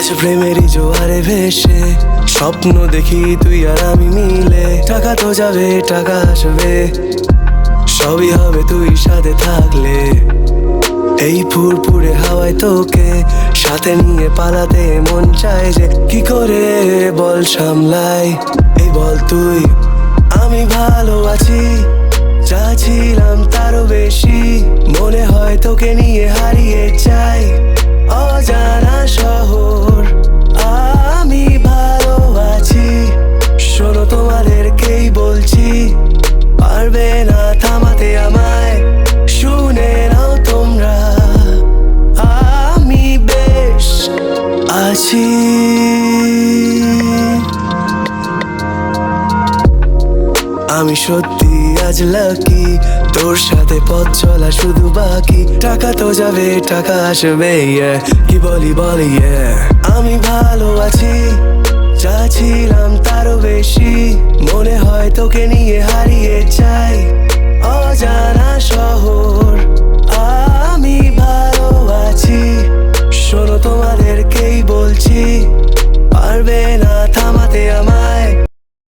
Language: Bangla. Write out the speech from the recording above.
আজ প্রেমেরই জোয়ারে ভেসে স্বপ্ন দেখি তুই আর আমি মিলে। টাকা তো যাবে টাকা আসবে, সবই হবে তুই সাথে থাকলে। এই ফুরফুরে হাওয়ায় তোকে সাথে নিয়ে পালাতে মন চায় যে, কি করে বল সামলাই এই বল তুই। আমি ভালো আছি, যা ছিলাম তারও বেশি, মনে হয় তোকে নিয়ে হারিয়ে যাই অজানা শহর। আমি ভালো আছি, শোনো তোমাদেরকেই বলছি, পারবে না থামাতে আমায়, শুনে নাও তোমরা। আমি বেশ আছি। আমি সত্যি আজ লাকি, তোর সাথে পথ চলা শুধু বাকি। টাকা তো যাবে টাকা আসবে, কি বলি বলি আমি ভালো আছি, যা ছিলাম তারও বেশি, মনে হয় তোকে নিয়ে হারিয়ে যাই অজানা শহর। আমি ভালো আছি, শোনো তোমাদেরকেই বলছি,